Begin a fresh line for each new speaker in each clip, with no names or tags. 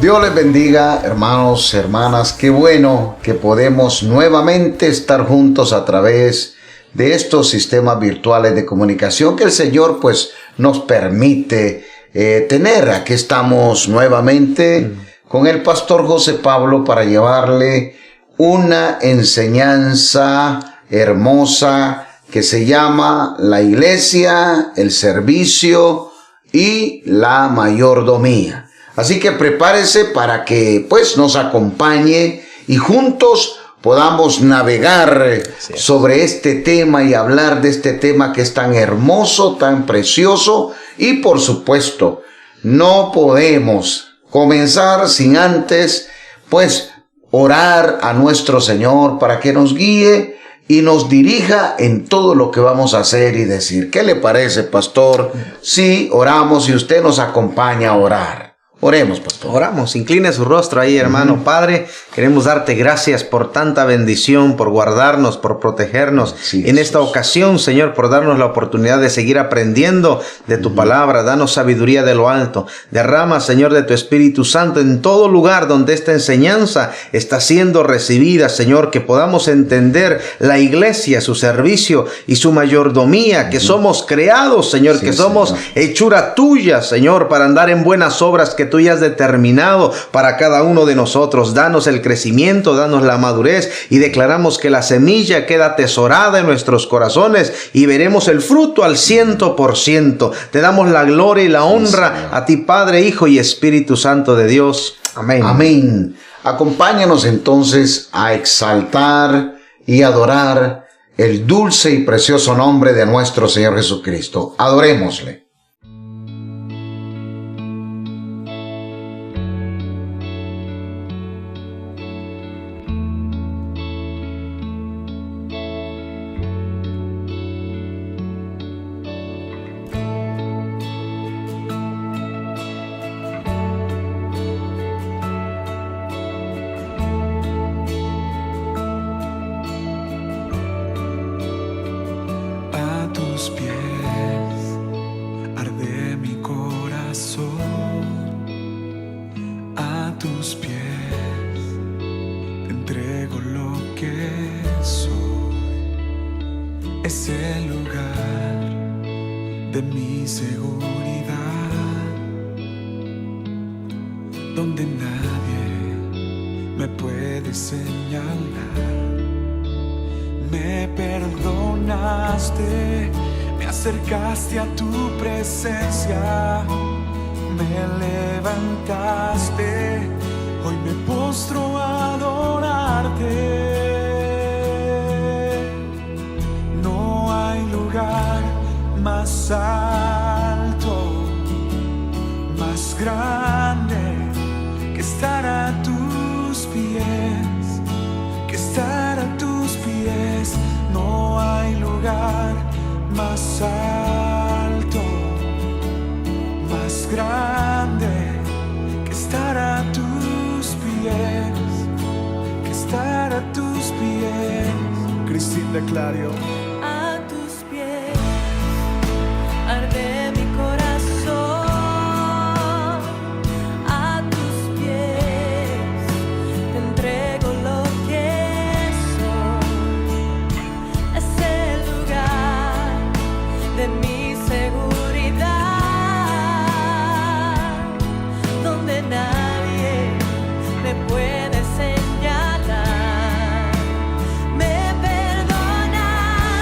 Dios les bendiga, hermanos, hermanas. Qué bueno que podemos nuevamente estar juntos a través de estos sistemas virtuales de comunicación que el Señor pues nos permite tener. Aquí estamos nuevamente con el pastor José Pablo para llevarle una enseñanza hermosa que se llama la iglesia, el servicio y la mayordomía. Así que prepárese para que pues nos acompañe y juntos podamos navegar sobre este tema y hablar de este tema que es tan hermoso, tan precioso. Y por supuesto, no podemos comenzar sin antes pues orar a nuestro Señor para que nos guíe y nos dirija en todo lo que vamos a hacer y decir. ¿Qué le parece, pastor? Si oramos y usted nos acompaña a orar. Oremos, pastor.
Oramos, incline su rostro ahí, hermano. Padre, queremos darte gracias por tanta bendición, por guardarnos, por protegernos. Sí, en esta ocasión, Señor, por darnos la oportunidad de seguir aprendiendo de tu palabra. Danos sabiduría de lo alto. Derrama, Señor, de tu Espíritu Santo en todo lugar donde esta enseñanza está siendo recibida, Señor, que podamos entender la iglesia, su servicio y su mayordomía, que somos creados, Señor, que somos hechura tuya, Señor, para andar en buenas obras que tú ya has determinado para cada uno de nosotros. Danos el crecimiento, danos la madurez y declaramos que la semilla queda atesorada en nuestros corazones y veremos el fruto al 100%. Te damos la gloria y la honra a ti, Padre, Hijo y Espíritu Santo de Dios. Amén.
Amén. Acompáñanos entonces a exaltar y adorar el dulce y precioso nombre de nuestro Señor Jesucristo. Adorémosle.
Es el lugar de mi seguridad, donde nadie me puede señalar. Me perdonaste, me acercaste a tu presencia, me levantaste, hoy me postro a adorarte. Más alto, más grande que estar a tus pies, que estar a tus pies. No hay lugar más alto, más grande que estar a tus pies, que estar a tus pies. Cristín de Clario.
Arde mi corazón, a tus pies te entrego lo que soy. Es el lugar de mi seguridad, donde nadie me puede señalar. Me perdonas.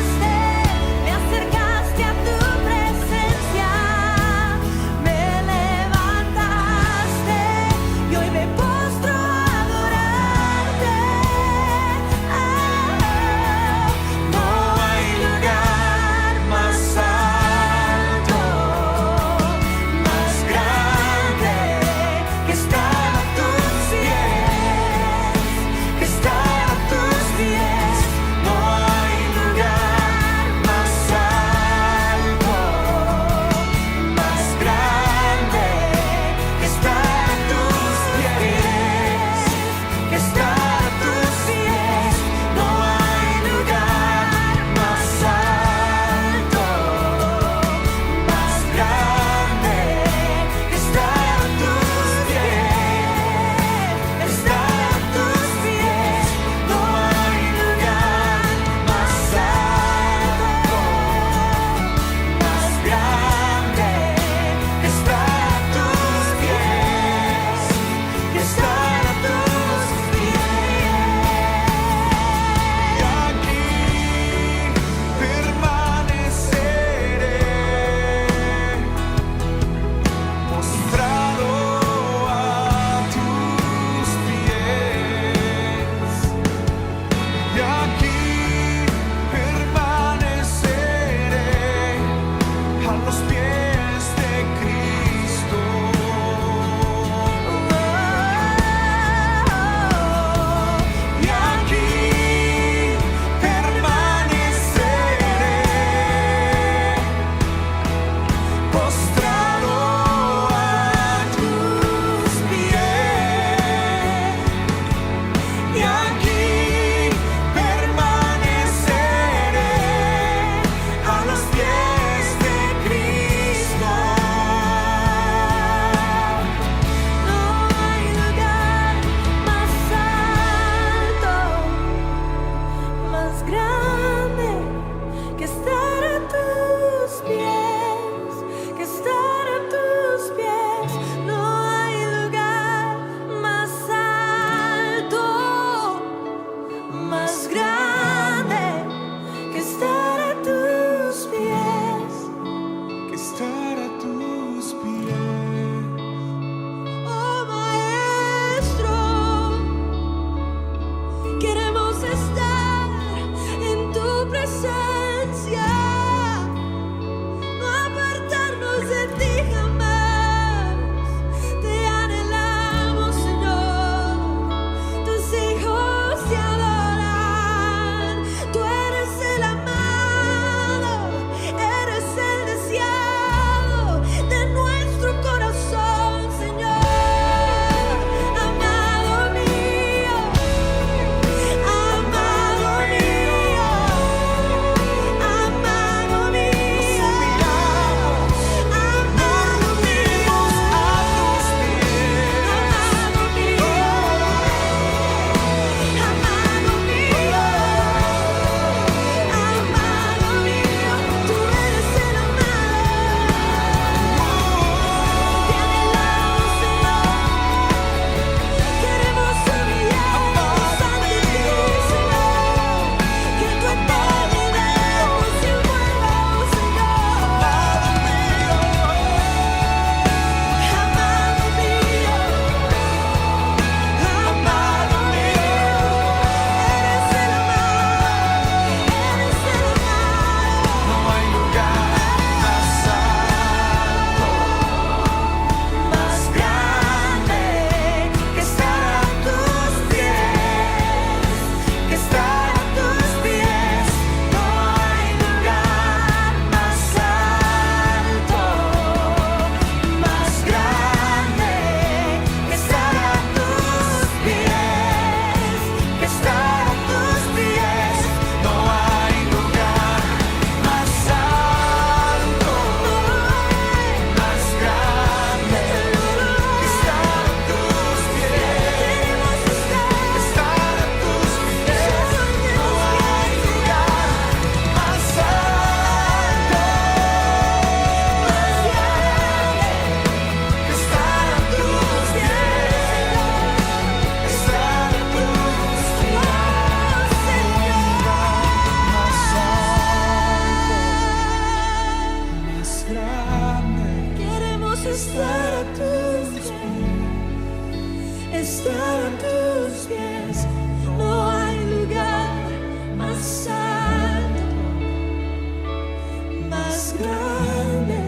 grande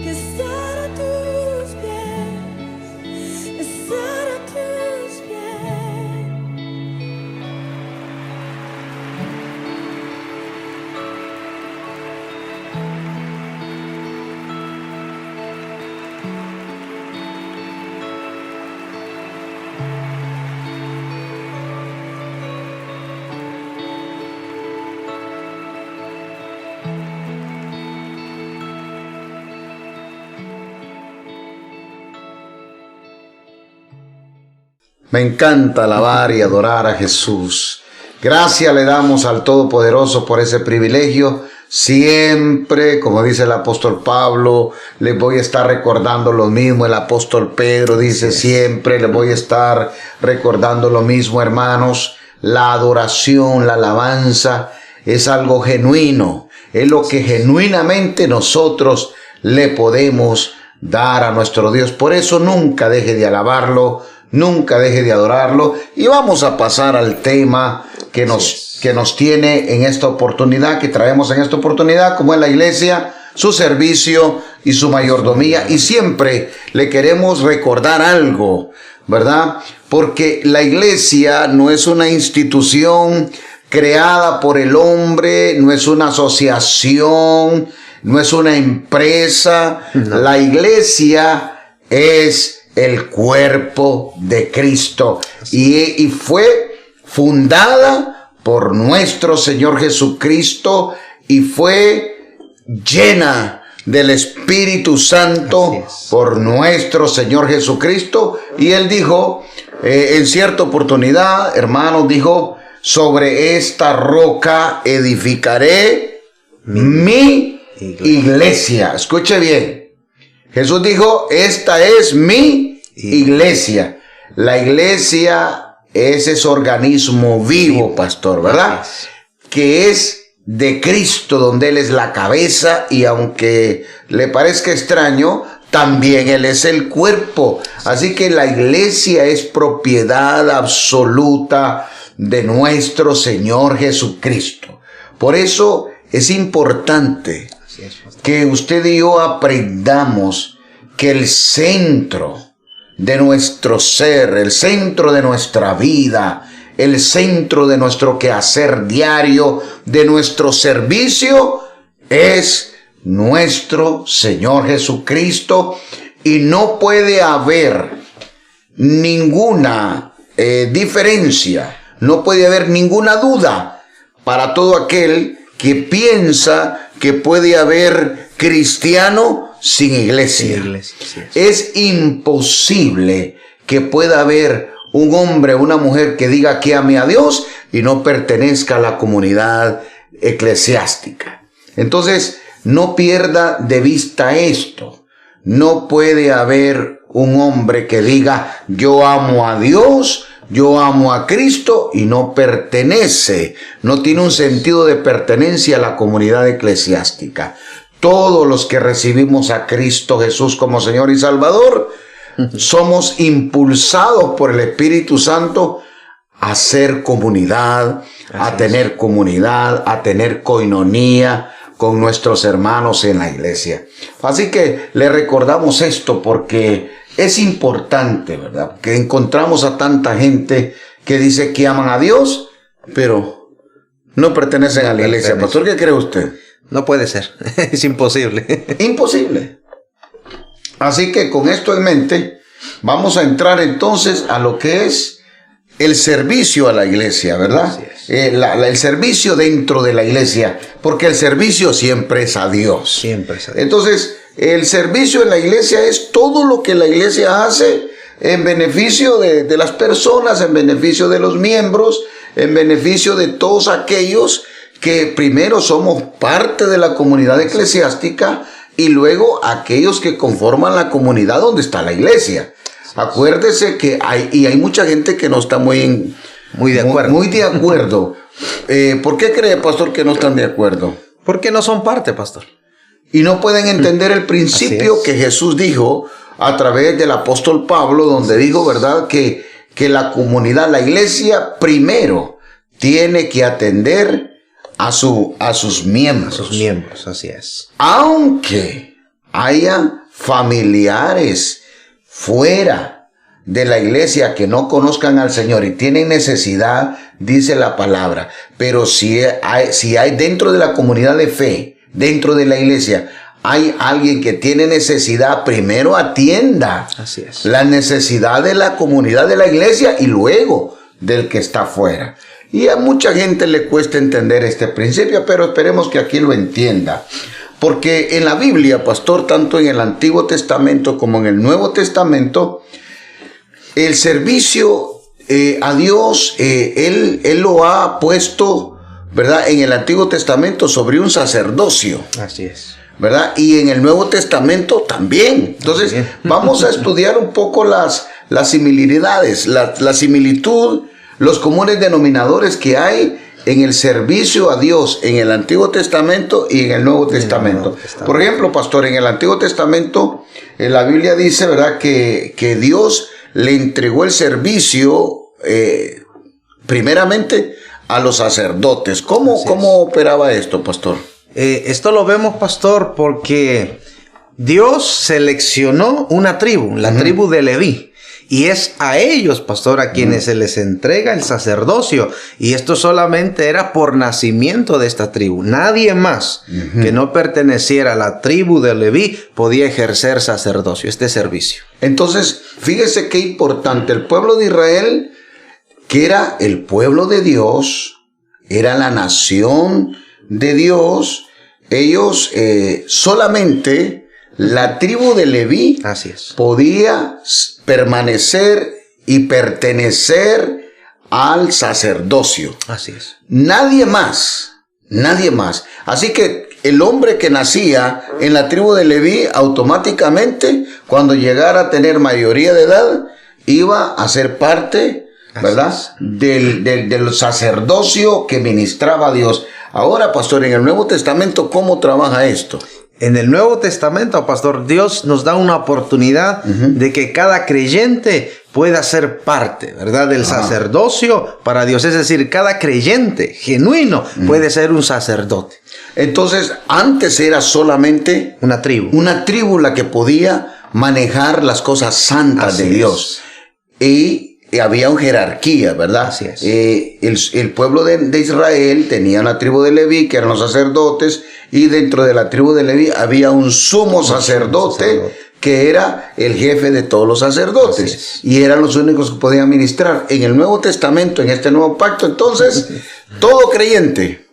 que estar a tus pies, estar a tus pies.
Me encanta alabar y adorar a Jesús. Gracias le damos al Todopoderoso por ese privilegio. Siempre, como dice el apóstol Pablo, les voy a estar recordando lo mismo. El apóstol Pedro dice siempre, les voy a estar recordando lo mismo, hermanos. La adoración, la alabanza es algo genuino. Es lo que genuinamente nosotros le podemos dar a nuestro Dios. Por eso nunca deje de alabarlo, nunca deje de adorarlo. Y vamos a pasar al tema que nos tiene en esta oportunidad, que traemos en esta oportunidad, como es la iglesia, su servicio y su mayordomía. Y siempre le queremos recordar algo, ¿verdad? Porque la iglesia no es una institución creada por el hombre, no es una asociación, no es una empresa. No. La iglesia es el cuerpo de Cristo y fue fundada por nuestro Señor Jesucristo y fue llena del Espíritu Santo por nuestro Señor Jesucristo. Y Él dijo, en cierta oportunidad, hermanos, dijo, sobre esta roca edificaré mi iglesia. Escuche bien. Jesús dijo, esta es mi iglesia. La iglesia es ese organismo vivo, pastor, ¿verdad? Que es de Cristo, donde Él es la cabeza, y aunque le parezca extraño, también Él es el cuerpo. Así que la iglesia es propiedad absoluta de nuestro Señor Jesucristo. Por eso es importante que usted y yo aprendamos que el centro de nuestro ser, el centro de nuestra vida, el centro de nuestro quehacer diario, de nuestro servicio, es nuestro Señor Jesucristo, y no puede haber ninguna diferencia, no puede haber ninguna duda para todo aquel que piensa que puede haber cristiano sin iglesia. Es imposible que pueda haber un hombre o una mujer que diga que ame a Dios y no pertenezca a la comunidad eclesiástica. Entonces, no pierda de vista esto. No puede haber un hombre que diga yo amo a Dios, yo amo a Cristo, y no pertenece, no tiene un sentido de pertenencia a la comunidad eclesiástica. Todos los que recibimos a Cristo Jesús como Señor y Salvador, somos impulsados por el Espíritu Santo a ser comunidad, a tener comunidad, a tener coinonía con nuestros hermanos en la iglesia. Así que le recordamos esto porque es importante, ¿verdad? Que encontramos a tanta gente que dice que aman a Dios, pero no pertenecen a la iglesia. Pastor, ¿qué cree usted?
No puede ser, es imposible.
Imposible. Así que con esto en mente, vamos a entrar entonces a lo que es el servicio a la iglesia, ¿verdad? El servicio dentro de la iglesia, porque el servicio siempre es a Dios.
Siempre es a Dios.
Entonces, el servicio en la iglesia es todo lo que la iglesia hace en beneficio de las personas, en beneficio de los miembros, en beneficio de todos aquellos que primero somos parte de la comunidad eclesiástica y luego aquellos que conforman la comunidad donde está la iglesia. Acuérdese que hay mucha gente que no está muy de acuerdo. Muy de acuerdo. ¿Por qué cree, pastor, que no están de acuerdo?
Porque no son parte, pastor.
Y no pueden entender el principio que Jesús dijo a través del apóstol Pablo, donde dijo, ¿verdad?, que la comunidad, la iglesia, primero tiene que atender a sus miembros.
A sus miembros, así es.
Aunque haya familiares fuera de la iglesia que no conozcan al Señor y tienen necesidad, dice la palabra, pero si hay dentro de la comunidad de fe, dentro de la iglesia, hay alguien que tiene necesidad, primero atienda
Así es.
la necesidad de la comunidad de la iglesia y luego del que está fuera. Y a mucha gente le cuesta entender este principio, pero esperemos que aquí lo entienda. Porque en la Biblia, pastor, tanto en el Antiguo Testamento como en el Nuevo Testamento, el servicio a Dios, él lo ha puesto, ¿verdad?, en el Antiguo Testamento sobre un sacerdocio.
Así es.
¿Verdad? Y en el Nuevo Testamento también. Entonces, vamos a estudiar un poco las similitudes, la similitud, los comunes denominadores que hay en el servicio a Dios en el Antiguo Testamento y en el Nuevo Testamento. Por ejemplo, pastor, en el Antiguo Testamento, la Biblia dice, ¿verdad?, que Dios le entregó el servicio primeramente a los sacerdotes. ¿Cómo operaba esto, pastor?
Esto lo vemos, pastor, porque Dios seleccionó una tribu, la tribu de Leví. Y es a ellos, pastor, a quienes se les entrega el sacerdocio. Y esto solamente era por nacimiento de esta tribu. Nadie más que no perteneciera a la tribu de Leví podía ejercer sacerdocio, este servicio.
Entonces, fíjese qué importante. El pueblo de Israel, que era el pueblo de Dios, era la nación de Dios, ellos solamente la tribu de Leví
Así es.
podía permanecer y pertenecer al sacerdocio.
Así es.
Nadie más. Así que el hombre que nacía en la tribu de Leví automáticamente, cuando llegara a tener mayoría de edad, iba a ser parte, ¿verdad?, del sacerdocio que ministraba a Dios. Ahora, pastor, en el Nuevo Testamento, ¿cómo trabaja esto?
En el Nuevo Testamento, pastor, Dios nos da una oportunidad de que cada creyente pueda ser parte, ¿verdad?, del sacerdocio para Dios. Es decir, cada creyente genuino puede ser un sacerdote.
Entonces, antes era solamente
Una tribu.
una tribu la que podía manejar las cosas santas de Dios. Y había una jerarquía, ¿verdad?
Así es.
El pueblo de Israel tenía una tribu de Leví, que eran los sacerdotes, y dentro de la tribu de Leví había un sumo sacerdote, que era el jefe de todos los sacerdotes. Y eran los únicos que podían ministrar. En el Nuevo Testamento, en este nuevo pacto, entonces, todo creyente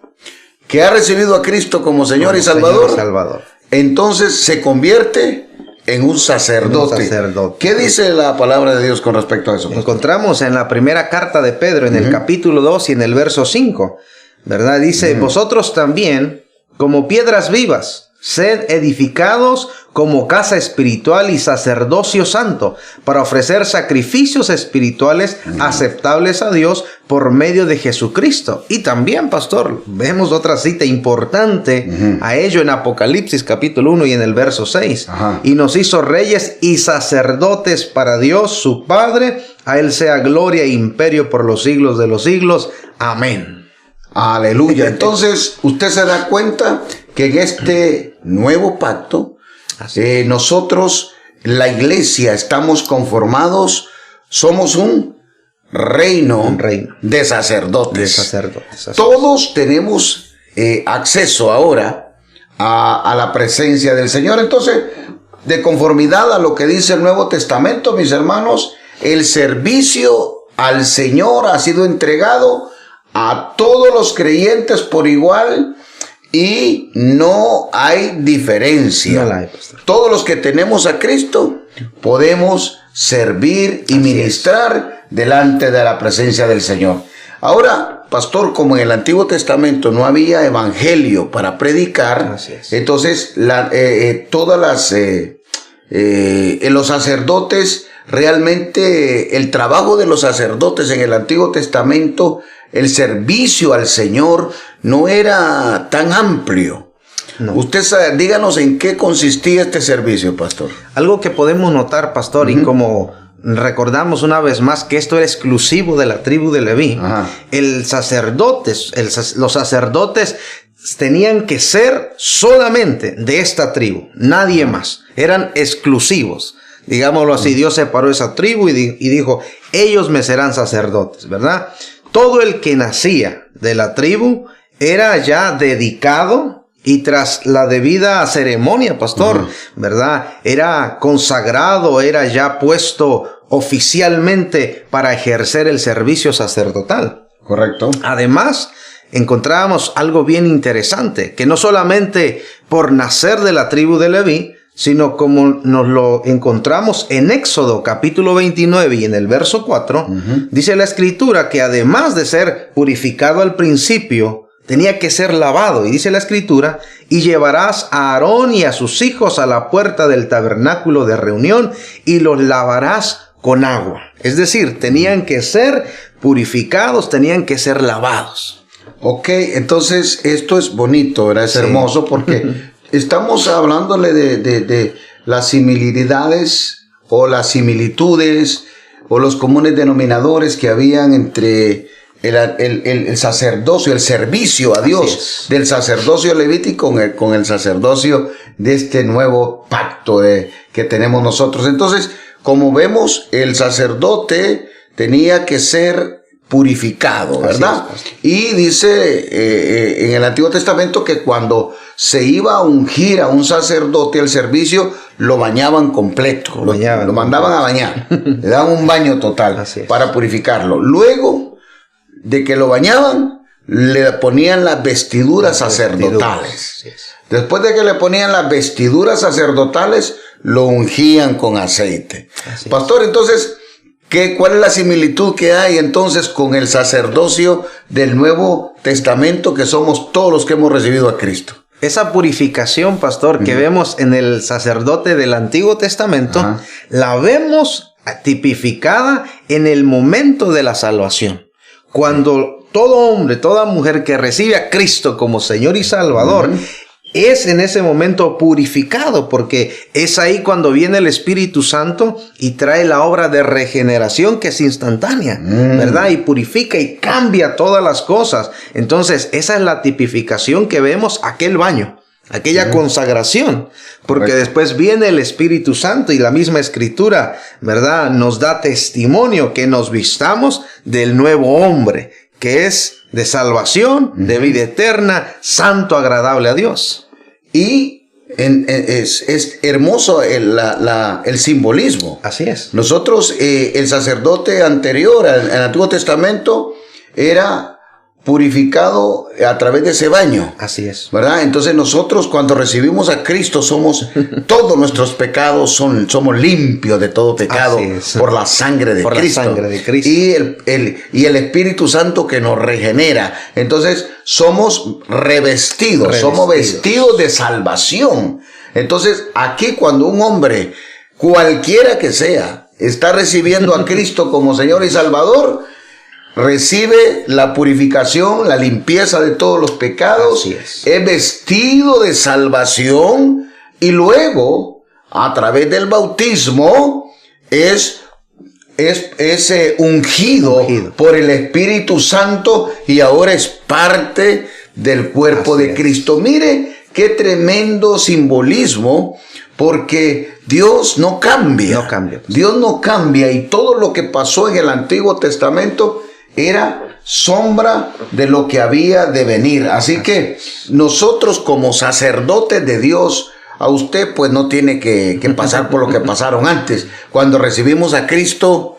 que ha recibido a Cristo como Señor y Salvador, entonces se convierte en un sacerdote. ¿Qué dice la palabra de Dios con respecto a eso, pastor?
Encontramos en la primera carta de Pedro, en el capítulo 2 y en el verso 5, ¿verdad? Dice, vosotros también, como piedras vivas, sed edificados como casa espiritual y sacerdocio santo, para ofrecer sacrificios espirituales aceptables a Dios por medio de Jesucristo. Y también, pastor, vemos otra cita importante a ello en Apocalipsis capítulo 1 y en el verso 6. Y nos hizo reyes y sacerdotes para Dios su Padre, a Él sea gloria e imperio por los siglos de los siglos. Amén.
Aleluya. Entonces, usted se da cuenta que en este nuevo pacto, nosotros, la iglesia, estamos conformados, somos un reino de sacerdotes. Todos tenemos acceso ahora a la presencia del Señor. Entonces, de conformidad a lo que dice el Nuevo Testamento, mis hermanos, el servicio al Señor ha sido entregado a todos los creyentes por igual y no hay diferencia. No hay, todos los que tenemos a Cristo podemos servir y ministrar delante de la presencia del Señor. Ahora, pastor, como en el Antiguo Testamento no había evangelio para predicar, entonces los sacerdotes, realmente el trabajo de los sacerdotes en el Antiguo Testamento, el servicio al Señor no era tan amplio. No. Usted sabe, díganos en qué consistía este servicio, pastor.
Algo que podemos notar, pastor, y como recordamos una vez más que esto era exclusivo de la tribu de Leví.
Ajá.
Los sacerdotes tenían que ser solamente de esta tribu, nadie más. Eran exclusivos. Digámoslo así, Dios separó esa tribu y dijo, ellos me serán sacerdotes, ¿verdad? Todo el que nacía de la tribu era ya dedicado y tras la debida ceremonia, pastor, ¿verdad? Era consagrado, era ya puesto oficialmente para ejercer el servicio sacerdotal.
Correcto.
Además, encontrábamos algo bien interesante, que no solamente por nacer de la tribu de Leví, sino como nos lo encontramos en Éxodo capítulo 29 y en el verso 4, dice la escritura que además de ser purificado al principio, tenía que ser lavado. Y dice la escritura, y llevarás a Aarón y a sus hijos a la puerta del tabernáculo de reunión y los lavarás con agua. Es decir, tenían que ser purificados, tenían que ser lavados.
Ok, entonces esto es bonito, ¿verdad? Es hermoso porque estamos hablándole de las similitudes o las similitudes o los comunes denominadores que habían entre el sacerdocio, el servicio a Dios del sacerdocio levítico con el sacerdocio de este nuevo pacto que tenemos nosotros. Entonces, como vemos, el sacerdote tenía que ser purificado, ¿verdad? Y dice en el Antiguo Testamento que cuando se iba a ungir a un sacerdote al servicio, lo bañaban completo, lo mandaban a bañar, le daban un baño total para purificarlo. Luego de que lo bañaban, le ponían las vestiduras sacerdotales. Después de que le ponían las vestiduras sacerdotales, lo ungían con aceite. Pastor, entonces, ¿cuál es la similitud que hay entonces con el sacerdocio del Nuevo Testamento que somos todos los que hemos recibido a Cristo?
Esa purificación, pastor, que vemos en el sacerdote del Antiguo Testamento, la vemos tipificada en el momento de la salvación. Cuando todo hombre, toda mujer que recibe a Cristo como Señor y Salvador, es en ese momento purificado, porque es ahí cuando viene el Espíritu Santo y trae la obra de regeneración que es instantánea, ¿verdad? Y purifica y cambia todas las cosas. Entonces, esa es la tipificación que vemos, aquel baño, aquella consagración, porque después viene el Espíritu Santo y la misma Escritura, ¿verdad? Nos da testimonio que nos vistamos del nuevo hombre, que es de salvación, de vida eterna, santo, agradable a Dios.
Y es hermoso el simbolismo.
Así es.
Nosotros, el sacerdote anterior al Antiguo Testamento era purificado a través de ese baño.
Así es.
¿Verdad? Entonces nosotros cuando recibimos a Cristo todos nuestros pecados somos limpios de todo pecado por la sangre de Cristo.
La sangre de Cristo.
Y el Espíritu Santo que nos regenera. Entonces somos revestidos, somos vestidos de salvación. Entonces aquí cuando un hombre, cualquiera que sea, está recibiendo a Cristo como Señor y Salvador, recibe la purificación, la limpieza de todos los pecados, es vestido de salvación y luego, a través del bautismo, es ungido por el Espíritu Santo y ahora es parte del cuerpo de Cristo. Mire qué tremendo simbolismo, porque Dios no cambia. Dios no cambia y todo lo que pasó en el Antiguo Testamento era sombra de lo que había de venir. Así que nosotros como sacerdotes de Dios, a usted pues no tiene que pasar por lo que pasaron antes. Cuando recibimos a Cristo,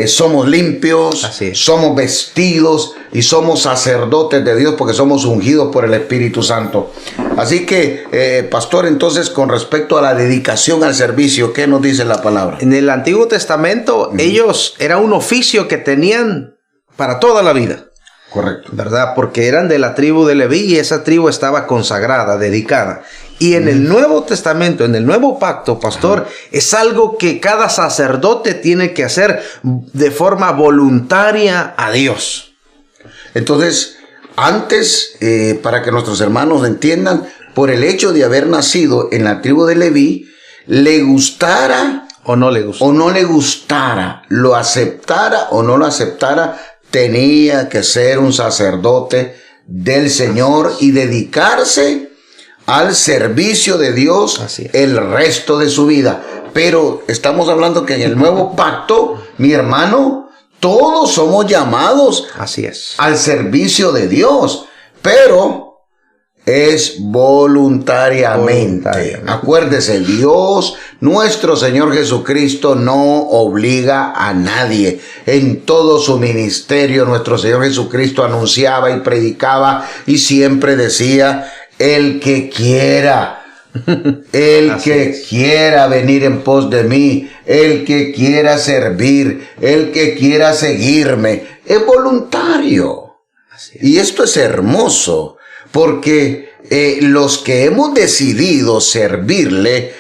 somos limpios, somos vestidos y somos sacerdotes de Dios porque somos ungidos por el Espíritu Santo. Así que, pastor, entonces con respecto a la dedicación al servicio, ¿qué nos dice la palabra?
En el Antiguo Testamento, ellos era un oficio que tenían para toda la vida.
Correcto.
¿Verdad? Porque eran de la tribu de Leví y esa tribu estaba consagrada, dedicada. Y en el Nuevo Testamento, en el Nuevo Pacto, pastor, es algo que cada sacerdote tiene que hacer de forma voluntaria a Dios.
Entonces, antes, para que nuestros hermanos entiendan, por el hecho de haber nacido en la tribu de Leví, le gustara
o no le gustó.
o no le gustara, lo aceptara o no lo aceptara, tenía que ser un sacerdote del Señor y dedicarse al servicio de Dios
Así es.
el resto de su vida. Pero estamos hablando que en el nuevo pacto, mi hermano, todos somos llamados
Así es.
al servicio de Dios, pero es voluntariamente.
Voluntariamente.
Acuérdese, Dios, nuestro Señor Jesucristo, no obliga a nadie. En todo su ministerio, nuestro Señor Jesucristo anunciaba y predicaba y siempre decía, el que quiera. El
Así
que
es.
quiera venir en pos de mí, el que quiera servir, el que quiera seguirme, es voluntario.
Así es.
Y esto es hermoso, porque los que hemos decidido servirle,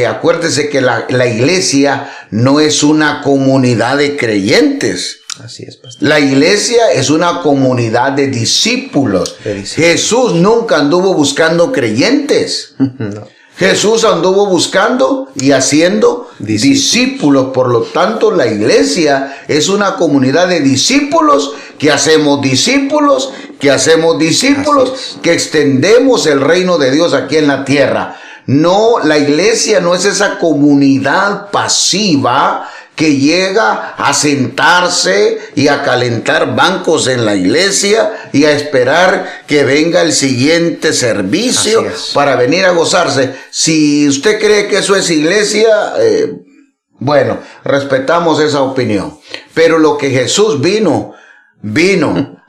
acuérdese que la iglesia no es una comunidad de creyentes.
Así es, pastor.
La iglesia es una comunidad de discípulos.
De discípulos.
Jesús nunca anduvo buscando creyentes.
No.
Jesús anduvo buscando y haciendo discípulos. Por lo tanto, la iglesia es una comunidad de discípulos que hacemos discípulos, que extendemos el reino de Dios aquí en la tierra. No, la iglesia no es esa comunidad pasiva que llega a sentarse y a calentar bancos en la iglesia y a esperar que venga el siguiente servicio
Así es.
para venir a gozarse. Si usted cree que eso es iglesia, bueno, respetamos esa opinión. Pero lo que Jesús vino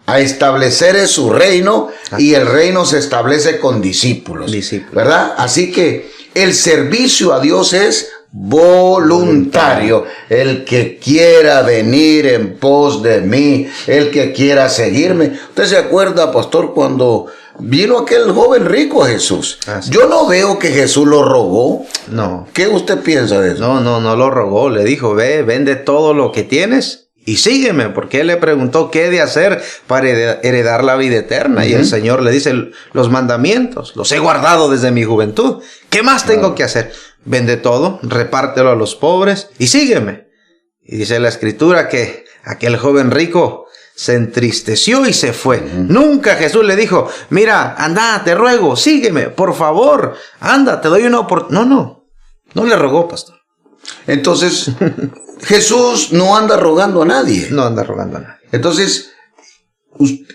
a establecer es su reino, y el reino se establece con discípulos. ¿Verdad? Así que el servicio a Dios es voluntario. El que quiera venir en pos de mí, el que quiera seguirme. ¿Usted se acuerda, pastor, cuando vino aquel joven rico a Jesús? Yo no veo que Jesús lo rogó.
No.
¿Qué usted piensa de eso?
No lo rogó. Le dijo, ve, vende todo lo que tienes y sígueme, porque él le preguntó qué he de hacer para heredar la vida eterna. Y el Señor le dice, los mandamientos los he guardado desde mi juventud. ¿Qué más tengo que hacer? Vende todo, repártelo a los pobres y sígueme. Y dice la Escritura que aquel joven rico se entristeció y se fue. Nunca Jesús le dijo, mira, anda, te ruego, sígueme, por favor, anda, te doy una oportunidad. No le rogó, pastor.
Entonces, Jesús no anda rogando a nadie.
No anda rogando a nadie.
Entonces,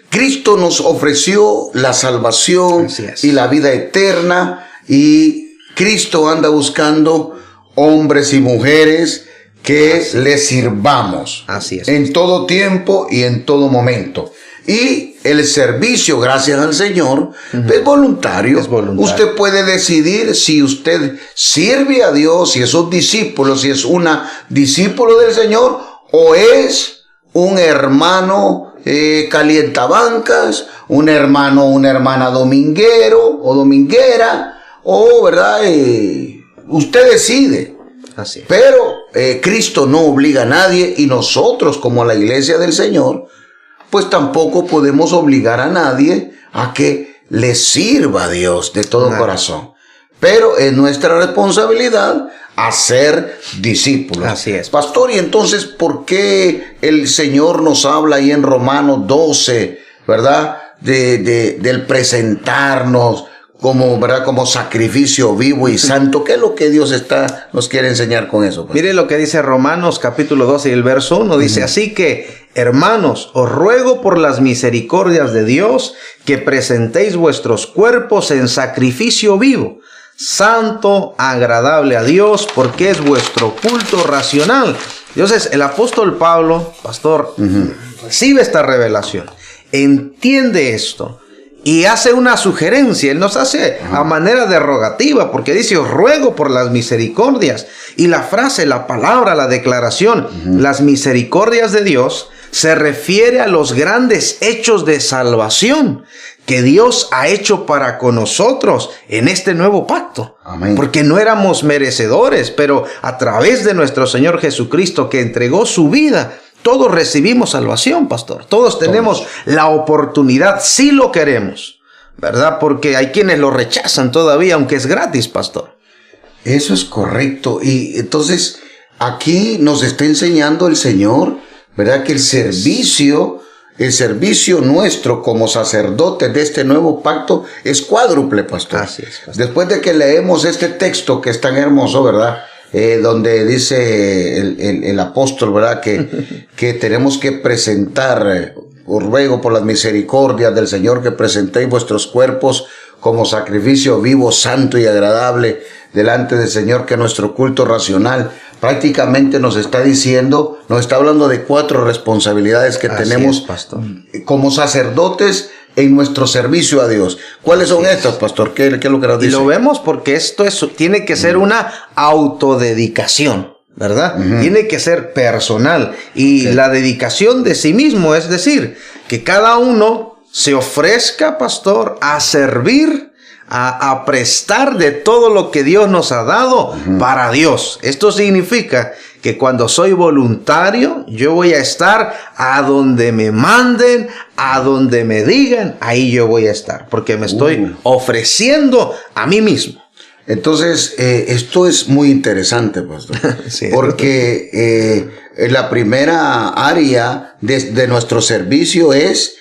Cristo nos ofreció la salvación
Así es.
y la vida eterna, y Cristo anda buscando hombres y mujeres que le sirvamos.
Así es.
En todo tiempo y en todo momento. Y el servicio, gracias al Señor, es voluntario.
Es voluntario.
Usted puede decidir si usted sirve a Dios, si es un discípulo, si es una discípulo del Señor, o es un hermano calientabancas, un hermano o una hermana dominguero o dominguera, o verdad, usted decide.
Así es.
Pero Cristo no obliga a nadie, y nosotros, como la iglesia del Señor, pues tampoco podemos obligar a nadie a que le sirva a Dios de todo corazón. Pero es nuestra responsabilidad hacer discípulos.
Así es.
Pastor, y entonces, ¿por qué el Señor nos habla ahí en Romanos 12, verdad? Del presentarnos como, ¿verdad?, como sacrificio vivo y santo. ¿Qué es lo que Dios nos quiere enseñar con eso? Pues?
Mire lo que dice Romanos capítulo 12 y el verso 1. Dice, así que, hermanos, os ruego por las misericordias de Dios que presentéis vuestros cuerpos en sacrificio vivo, santo, agradable a Dios, porque es vuestro culto racional. Entonces, el apóstol Pablo, pastor, recibe esta revelación, entiende esto y hace una sugerencia. Él nos hace a manera derogativa, porque dice, os ruego por las misericordias. Y la frase, la palabra, la declaración, las misericordias de Dios, se refiere a los grandes hechos de salvación que Dios ha hecho para con nosotros en este nuevo pacto.
Amén.
Porque no éramos merecedores, pero a través de nuestro Señor Jesucristo, que entregó su vida, todos recibimos salvación, pastor. Todos tenemos la oportunidad, si lo queremos, ¿verdad? Porque hay quienes lo rechazan todavía, aunque es gratis, pastor.
Eso es correcto. Y entonces, aquí nos está enseñando el Señor, ¿verdad? Que el servicio nuestro como sacerdotes de este nuevo pacto es cuádruple, pastor.
Así es, pastor.
Después de que leemos este texto que es tan hermoso, ¿verdad? Donde dice el apóstol, ¿verdad? Que tenemos que presentar, os ruego por las misericordias del Señor que presentéis vuestros cuerpos como sacrificio vivo, santo y agradable delante del Señor, que nuestro culto racional. Prácticamente nos está diciendo, nos está hablando de 4 responsabilidades que tenemos
pastor,
como sacerdotes en nuestro servicio a Dios. ¿Cuáles son estas, pastor? ¿Qué es lo que nos dice?
Y lo vemos porque esto tiene que ser una autodedicación, ¿verdad? Tiene que ser personal. Y la dedicación de sí mismo, es decir, que cada uno se ofrezca, pastor, a servir, a prestar de todo lo que Dios nos ha dado para Dios. Esto significa que cuando soy voluntario, yo voy a estar a donde me manden, a donde me digan, ahí yo voy a estar, porque me estoy ofreciendo a mí mismo.
Entonces, esto es muy interesante, pastor,
Sí,
porque la primera área de nuestro servicio es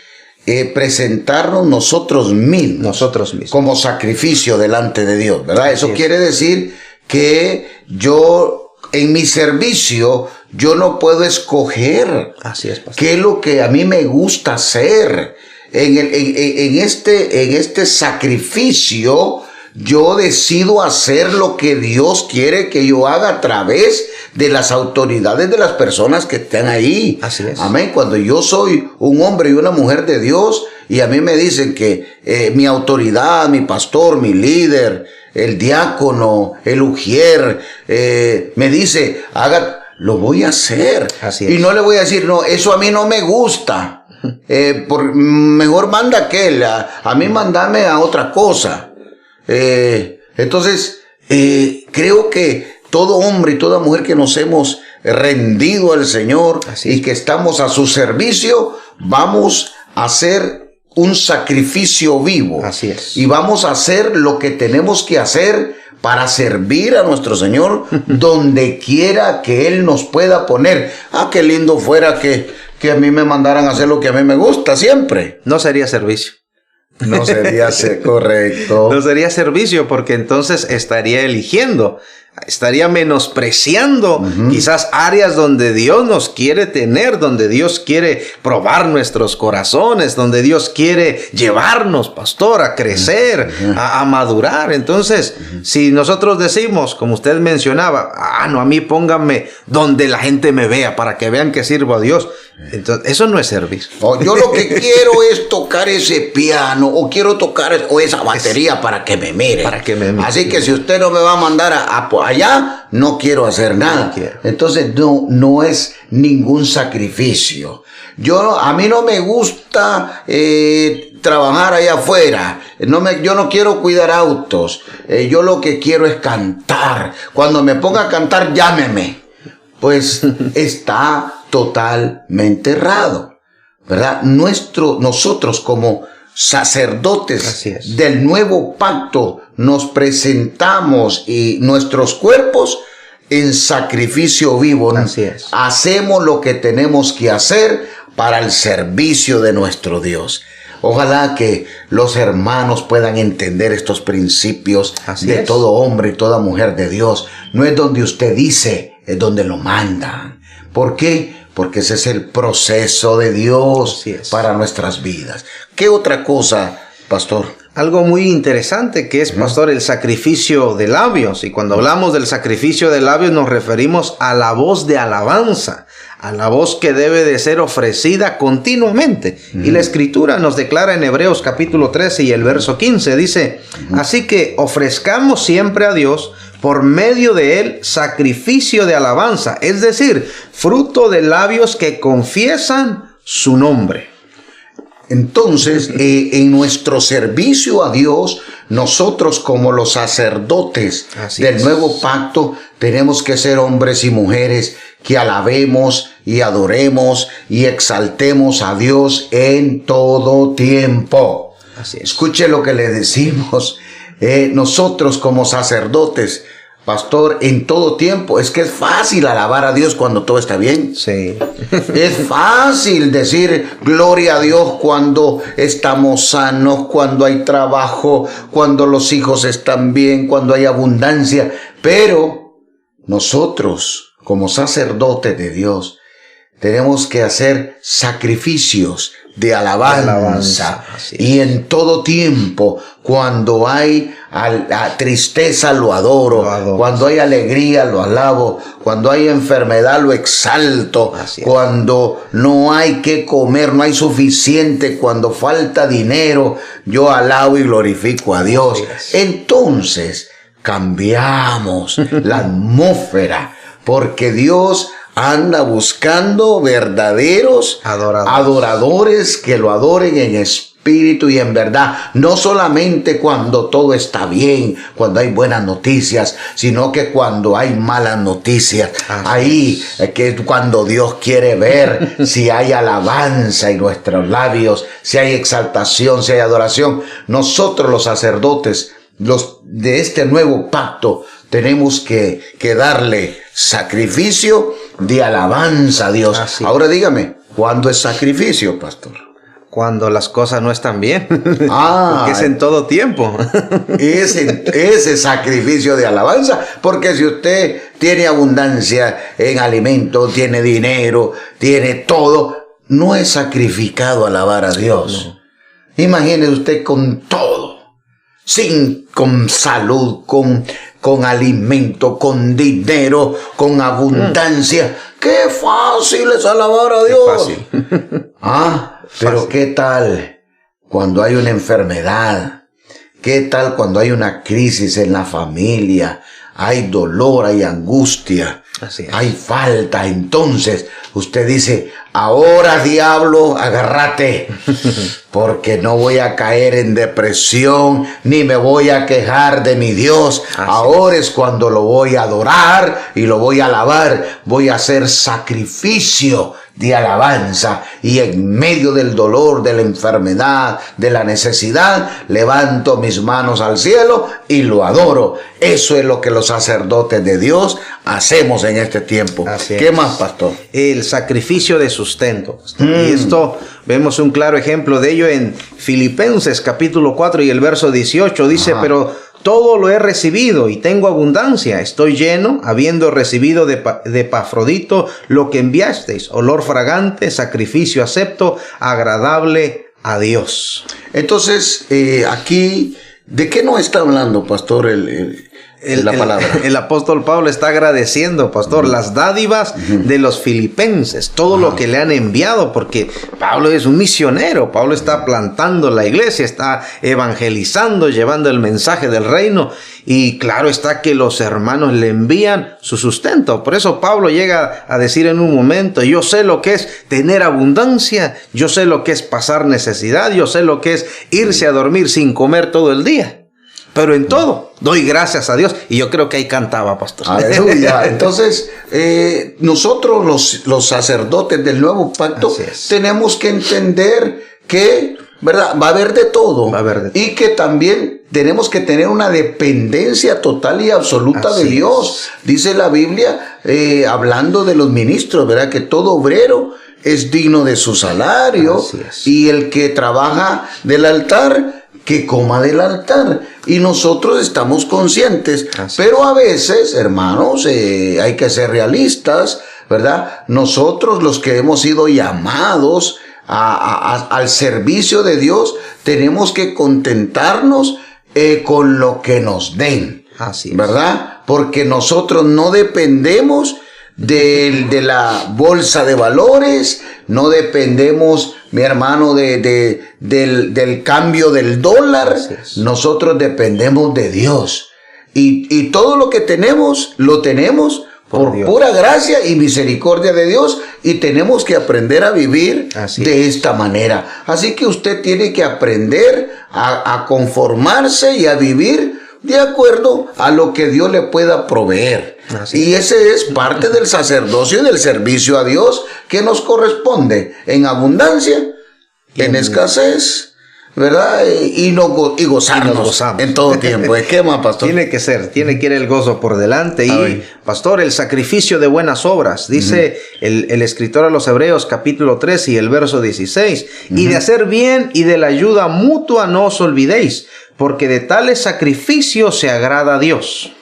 presentarnos nosotros mismos como sacrificio delante de Dios, ¿verdad?
Así
Eso
es.
quiere decir que yo, en mi servicio, yo no puedo escoger
Así es, pastor.
qué es lo que a mí me gusta hacer. En este sacrificio, yo decido hacer lo que Dios quiere que yo haga a través de las autoridades de las personas que están ahí.
Así es.
Amén. Cuando yo soy un hombre y una mujer de Dios y a mí me dicen que mi autoridad, mi pastor, mi líder, el diácono, el ujier, me dice, lo voy a hacer.
Así es.
Y no le voy a decir, no, eso a mí no me gusta. Mejor manda aquel, a mí mandame a otra cosa. Entonces, creo que todo hombre y toda mujer que nos hemos rendido al Señor y que estamos a su servicio, vamos a hacer un sacrificio vivo.
Así es.
Y vamos a hacer lo que tenemos que hacer para servir a nuestro Señor donde quiera que Él nos pueda poner. Qué lindo fuera que a mí me mandaran a hacer lo que a mí me gusta siempre.
No sería servicio.
No sería correcto.
No sería servicio, porque entonces estaría eligiendo, estaría menospreciando quizás áreas donde Dios nos quiere tener, donde Dios quiere probar nuestros corazones, donde Dios quiere llevarnos, pastor, a crecer, a madurar. Entonces, si nosotros decimos, como usted mencionaba, no, a mí pónganme donde la gente me vea para que vean que sirvo a Dios. Entonces, eso no es servicio.
Yo lo que quiero es tocar ese piano, o quiero tocar esa batería para que me mire. Así que si usted no me va a mandar allá, no quiero hacer nada.
No quiero.
Entonces no es ningún sacrificio. A mí no me gusta trabajar allá afuera. Yo no quiero cuidar autos. Yo lo que quiero es cantar. Cuando me ponga a cantar, llámeme. Pues está totalmente errado, ¿verdad? Nosotros como sacerdotes del nuevo pacto nos presentamos y nuestros cuerpos en sacrificio vivo.
Así es.
Hacemos lo que tenemos que hacer para el servicio de nuestro Dios. Ojalá que los hermanos puedan entender estos principios de todo hombre y toda mujer de Dios. No es donde usted dice, es donde lo mandan. ¿Por qué? Porque ese es el proceso de Dios para nuestras vidas. ¿Qué otra cosa, pastor?
Algo muy interesante que es, pastor, el sacrificio de labios. Y cuando hablamos del sacrificio de labios nos referimos a la voz de alabanza, a la voz que debe de ser ofrecida continuamente. Y la Escritura nos declara en Hebreos capítulo 13 y el verso 15, dice, así que ofrezcamos siempre a Dios por medio de él sacrificio de alabanza, es decir, fruto de labios que confiesan su nombre.
Entonces, en nuestro servicio a Dios, nosotros como los sacerdotes del nuevo pacto, tenemos que ser hombres y mujeres que alabemos y adoremos y exaltemos a Dios en todo tiempo.
Así es.
Escuche lo que le decimos. Nosotros como sacerdotes, pastor, en todo tiempo. Es que es fácil alabar a Dios cuando todo está bien.
Sí.
Es fácil decir gloria a Dios cuando estamos sanos, cuando hay trabajo, cuando los hijos están bien, cuando hay abundancia. Pero nosotros, como sacerdotes de Dios, tenemos que hacer sacrificios de alabanza. Y en todo tiempo, cuando hay tristeza, lo adoro. Cuando hay alegría, lo alabo. Cuando hay enfermedad, lo exalto. Cuando no hay que comer, no hay suficiente, cuando falta dinero, yo alabo y glorifico a Dios. Entonces, cambiamos la atmósfera, porque Dios anda buscando verdaderos adoradores que lo adoren en espíritu y en verdad. No solamente cuando todo está bien, cuando hay buenas noticias, sino que cuando hay malas noticias. Ahí que es cuando Dios quiere ver si hay alabanza en nuestros labios, si hay exaltación, si hay adoración. Nosotros los sacerdotes, los de este nuevo pacto, tenemos que darle sacrificio de alabanza a Dios. Ahora dígame, ¿cuándo es sacrificio, pastor?
Cuando las cosas no están bien. Porque es en todo tiempo.
Ese sacrificio de alabanza. Porque si usted tiene abundancia en alimento, tiene dinero, tiene todo, no es sacrificado alabar a Dios. No. Imagínese usted con todo. Con salud, con alimento, con dinero, con abundancia. ¡Qué fácil es alabar a Dios! Pero ¿qué tal cuando hay una enfermedad? ¿Qué tal cuando hay una crisis en la familia? Hay dolor, hay angustia, hay falta. Entonces usted dice, ahora diablo, agárrate, porque no voy a caer en depresión, ni me voy a quejar de mi Dios. Ahora es cuando lo voy a adorar y lo voy a alabar. Voy a hacer sacrificio de alabanza, y en medio del dolor, de la enfermedad, de la necesidad, levanto mis manos al cielo y lo adoro. Eso es lo que los sacerdotes de Dios hacemos en este tiempo. ¿Qué más, pastor?
El sacrificio de sustento. Y esto vemos un claro ejemplo de ello en Filipenses capítulo 4 y el verso 18. Dice, pero todo lo he recibido y tengo abundancia. Estoy lleno, habiendo recibido de Epafrodito lo que enviasteis, olor fragante, sacrificio acepto, agradable a Dios.
Entonces, aquí, ¿de qué nos está hablando, pastor, la palabra?
El apóstol Pablo está agradeciendo, pastor, las dádivas de los filipenses, todo lo que le han enviado, porque Pablo es un misionero. Pablo está plantando la iglesia, está evangelizando, llevando el mensaje del reino, y claro está que los hermanos le envían su sustento. Por eso Pablo llega a decir en un momento, yo sé lo que es tener abundancia, yo sé lo que es pasar necesidad, yo sé lo que es irse a dormir sin comer todo el día. Pero en todo, doy gracias a Dios. Y yo creo que ahí cantaba, pastor.
Aleluya. Entonces, nosotros los sacerdotes del nuevo pacto tenemos que entender que, ¿verdad?, va a haber de todo. Va a haber de todo. Y que también tenemos que tener una dependencia total y absoluta de Dios. Dice la Biblia, hablando de los ministros, ¿verdad?, que todo obrero es digno de su salario. Y el que trabaja del altar, que coma del altar. Y nosotros estamos conscientes, pero a veces, hermanos, hay que ser realistas, ¿verdad? Nosotros, los que hemos sido llamados al servicio de Dios, tenemos que contentarnos con lo que nos den, ¿verdad? Porque nosotros no dependemos de la bolsa de valores, no dependemos, mi hermano, del cambio del dólar. Nosotros dependemos de Dios, y todo lo que tenemos, lo tenemos por pura gracia y misericordia de Dios, y tenemos que aprender a vivir de esta manera. Así que usted tiene que aprender a conformarse y a vivir de acuerdo a lo que Dios le pueda proveer. Y ese es parte del sacerdocio y del servicio a Dios que nos corresponde en abundancia, en escasez, ¿verdad? Y gozarnos en todo tiempo. ¿Qué más, pastor?
Tiene que ir el gozo por delante. Y, pastor, el sacrificio de buenas obras. Dice el escritor a los Hebreos, capítulo 13 y el verso 16. Y de hacer bien y de la ayuda mutua no os olvidéis, porque de tales sacrificios se agrada a Dios.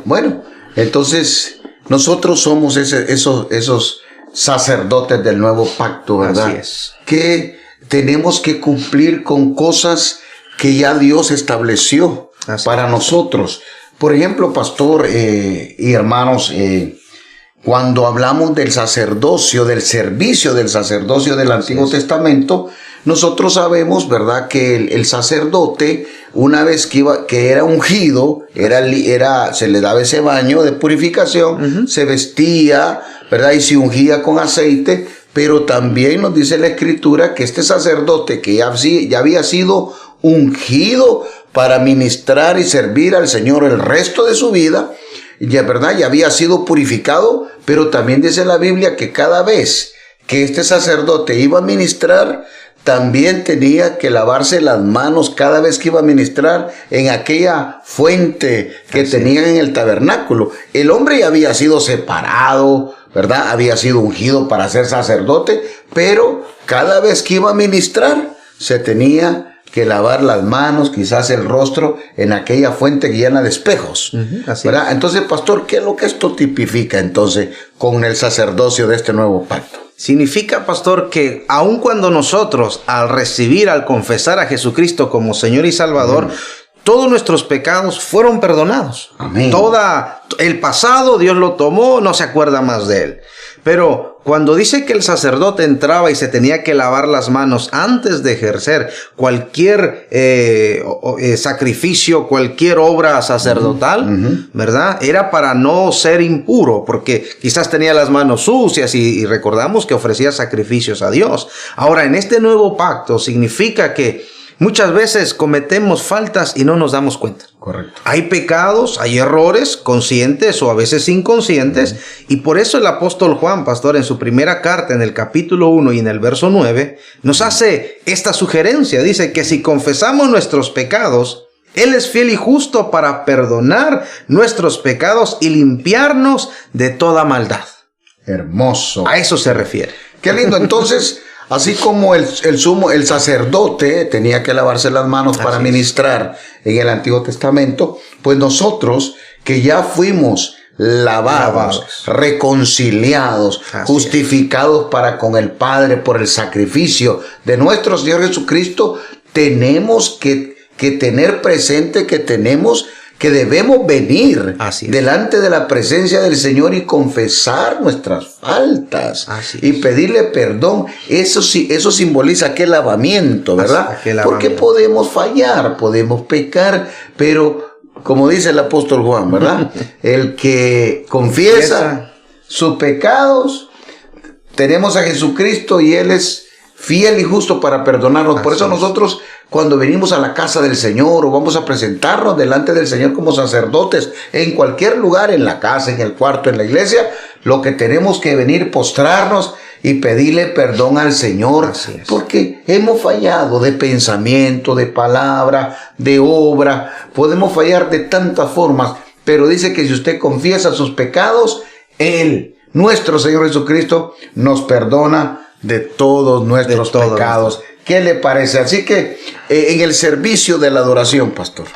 Bueno, entonces nosotros somos esos sacerdotes del nuevo pacto, ¿verdad?
Así es.
Que tenemos que cumplir con cosas que ya Dios estableció para nosotros. Por ejemplo, pastor y hermanos, cuando hablamos del sacerdocio, del servicio del sacerdocio del Antiguo Testamento, nosotros sabemos, ¿verdad?, que el sacerdote, una vez que era ungido, se le daba ese baño de purificación, se vestía, ¿verdad?, y se ungía con aceite. Pero también nos dice la Escritura que este sacerdote que ya había sido ungido para ministrar y servir al Señor el resto de su vida, ya había sido purificado, pero también dice la Biblia que cada vez que este sacerdote iba a ministrar, también tenía que lavarse las manos cada vez que iba a ministrar en aquella fuente que tenían en el tabernáculo. El hombre ya había sido separado, ¿verdad? Había sido ungido para ser sacerdote, pero cada vez que iba a ministrar se tenía que lavar las manos, quizás el rostro, en aquella fuente llena de espejos, ¿verdad? Entonces, pastor, ¿qué es lo que esto tipifica entonces con el sacerdocio de este nuevo pacto?
Significa, pastor, que aun cuando nosotros, al confesar a Jesucristo como Señor y Salvador, todos nuestros pecados fueron perdonados.
Amén.
El pasado Dios lo tomó, no se acuerda más de él. Pero cuando dice que el sacerdote entraba y se tenía que lavar las manos antes de ejercer cualquier sacrificio, cualquier obra sacerdotal, ¿verdad? Era para no ser impuro, porque quizás tenía las manos sucias y recordamos que ofrecía sacrificios a Dios. Ahora, en este nuevo pacto significa que muchas veces cometemos faltas y no nos damos cuenta.
Correcto.
Hay pecados, hay errores conscientes o a veces inconscientes, y por eso el apóstol Juan, pastor, en su primera carta, en el capítulo 1 y en el verso 9, nos hace esta sugerencia. Dice que si confesamos nuestros pecados, Él es fiel y justo para perdonar nuestros pecados y limpiarnos de toda maldad.
Hermoso.
A eso se refiere.
Qué lindo. Entonces, así como el sacerdote tenía que lavarse las manos para ministrar en el Antiguo Testamento, pues nosotros que ya fuimos lavados, reconciliados, justificados para con el Padre por el sacrificio de nuestro Señor Jesucristo, tenemos que tener presente que debemos venir delante de la presencia del Señor y confesar nuestras faltas y pedirle perdón. Eso simboliza aquel lavamiento, ¿verdad? Porque podemos fallar, podemos pecar, pero como dice el apóstol Juan, ¿verdad? El que confiesa sus pecados, tenemos a Jesucristo y Él es fiel y justo para perdonarnos. Por eso nosotros, cuando venimos a la casa del Señor o vamos a presentarnos delante del Señor como sacerdotes, en cualquier lugar, en la casa, en el cuarto, en la iglesia, lo que tenemos que venir, postrarnos y pedirle perdón al Señor, porque hemos fallado de pensamiento, de palabra, de obra. Podemos fallar de tantas formas, pero dice que si usted confiesa sus pecados, Él, nuestro Señor Jesucristo, nos perdona de todos nuestros pecados. ¿Qué le parece? Así que en el servicio de la adoración, pastor,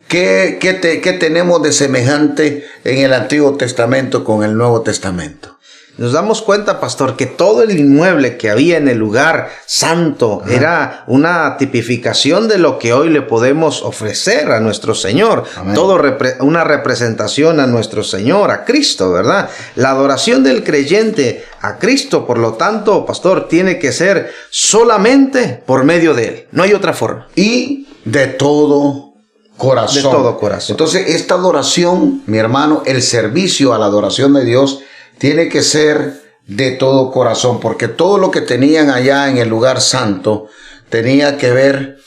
¿qué tenemos de semejante en el Antiguo Testamento con el Nuevo Testamento?
Nos damos cuenta, pastor, que todo el inmueble que había en el lugar santo era una tipificación de lo que hoy le podemos ofrecer a nuestro Señor. Amén. Todo una representación a nuestro Señor, a Cristo, ¿verdad? La adoración del creyente a Cristo, por lo tanto, pastor, tiene que ser solamente por medio de Él. No hay otra forma.
Y de todo corazón.
De todo corazón.
Entonces, esta adoración, mi hermano, el servicio a la adoración de Dios tiene que ser de todo corazón, porque todo lo que tenían allá en el lugar santo tenía que ver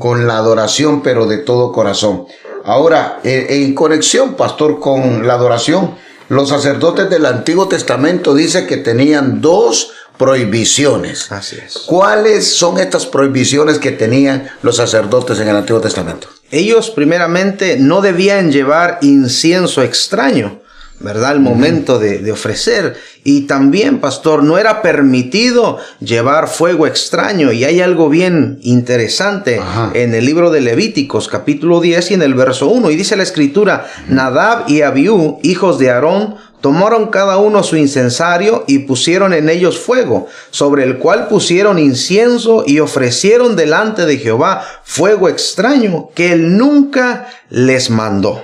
con la adoración, pero de todo corazón. Ahora, en conexión, pastor, con la adoración, los sacerdotes del Antiguo Testamento dice que tenían dos prohibiciones.
Así es.
¿Cuáles son estas prohibiciones que tenían los sacerdotes en el Antiguo Testamento?
Ellos primeramente no debían llevar incienso extraño, ¿verdad? Al momento de ofrecer. Y también, pastor, no era permitido llevar fuego extraño. Y hay algo bien interesante en el libro de Levíticos, capítulo 10 y en el verso 1. Y dice la escritura, Nadab y Abiú, hijos de Aarón, tomaron cada uno su incensario y pusieron en ellos fuego, sobre el cual pusieron incienso y ofrecieron delante de Jehová fuego extraño que él nunca les mandó.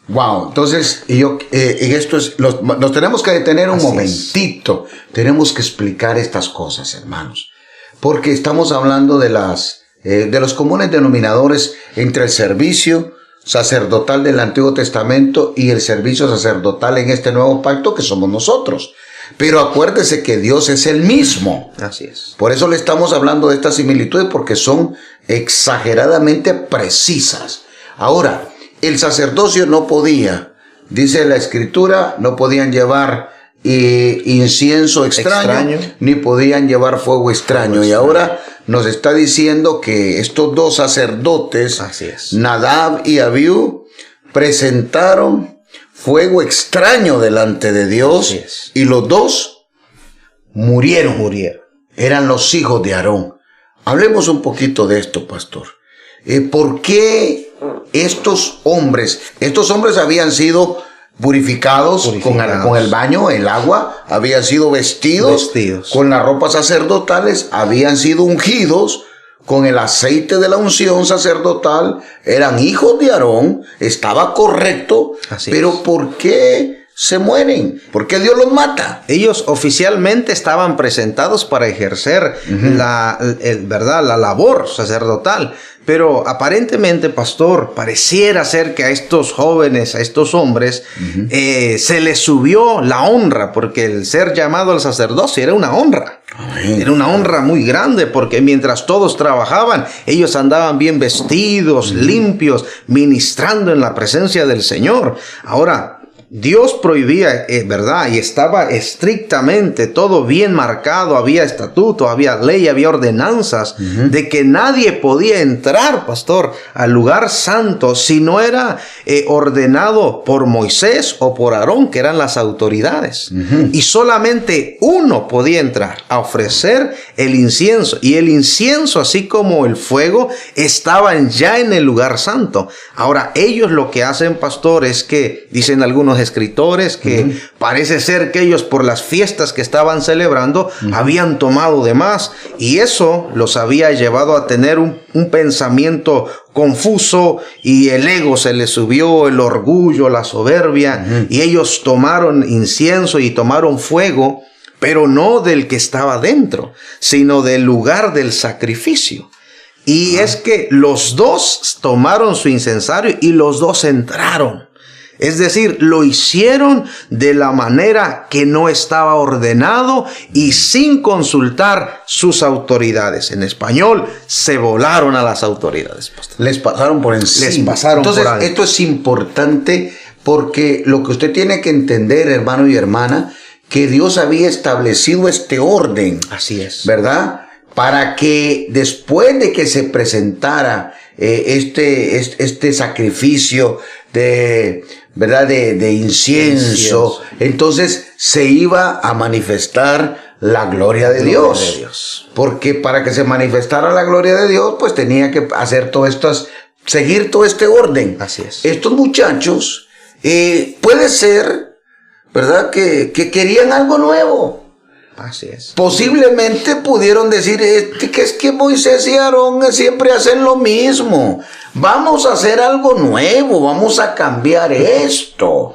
Wow, entonces, en esto nos tenemos que detener un momentito. Tenemos que explicar estas cosas, hermanos, porque estamos hablando de los comunes denominadores entre el servicio sacerdotal del Antiguo Testamento y el servicio sacerdotal en este nuevo pacto que somos nosotros. Pero acuérdese que Dios es el mismo.
Así es.
Por eso le estamos hablando de estas similitudes, porque son exageradamente precisas. Ahora, el sacerdocio no podía, dice la Escritura, no podían llevar incienso extraño, ni podían llevar fuego extraño. Y ahora nos está diciendo que estos dos sacerdotes, Nadab y Abiú, presentaron fuego extraño delante de Dios y los dos murieron. Eran los hijos de Aarón. Hablemos un poquito de esto, pastor. ¿Por qué estos hombres habían sido purificados con el baño, el agua, habían sido vestidos con las ropas sacerdotales, habían sido ungidos con el aceite de la unción sacerdotal, eran hijos de Aarón, estaba correcto, pero ¿por qué se mueren? ¿Por qué Dios los mata?
Ellos oficialmente estaban presentados para ejercer la labor sacerdotal. Pero aparentemente, pastor, pareciera ser que a estos jóvenes, a estos hombres, se les subió la honra, porque el ser llamado al sacerdocio era una honra. Era una honra muy grande, porque mientras todos trabajaban, ellos andaban bien vestidos, limpios, ministrando en la presencia del Señor. Ahora, Dios prohibía, ¿verdad? Y estaba estrictamente todo bien marcado, había estatuto, había ley, había ordenanzas de que nadie podía entrar, pastor, al lugar santo si no era ordenado por Moisés o por Aarón, que eran las autoridades. Y solamente uno podía entrar a ofrecer el incienso. Y el incienso, así como el fuego, estaban ya en el lugar santo. Ahora, ellos lo que hacen, pastor, es que, dicen algunos escritores, que parece ser que ellos, por las fiestas que estaban celebrando, habían tomado de más, y eso los había llevado a tener un pensamiento confuso, y el ego se les subió, el orgullo, la soberbia, y ellos tomaron incienso y tomaron fuego, pero no del que estaba dentro, sino del lugar del sacrificio. Y es que los dos tomaron su incensario y los dos entraron. Es decir, lo hicieron de la manera que no estaba ordenado y sin consultar sus autoridades. En español, se volaron a las autoridades, pastor.
Les pasaron por encima. Entonces, esto es importante, porque lo que usted tiene que entender, hermano y hermana, que Dios había establecido este orden.
Así es.
¿Verdad? Para que después de que se presentara este sacrificio ¿verdad? De incienso, entonces se iba a manifestar la gloria de Dios. Porque para que se manifestara la gloria de Dios, pues tenía que hacer seguir todo este orden.
Así es.
Estos muchachos, puede ser, ¿verdad? Que querían algo nuevo.
Así es.
Posiblemente pudieron decir que es que Moisés y Aarón siempre hacen lo mismo. Vamos a hacer algo nuevo, vamos a cambiar esto.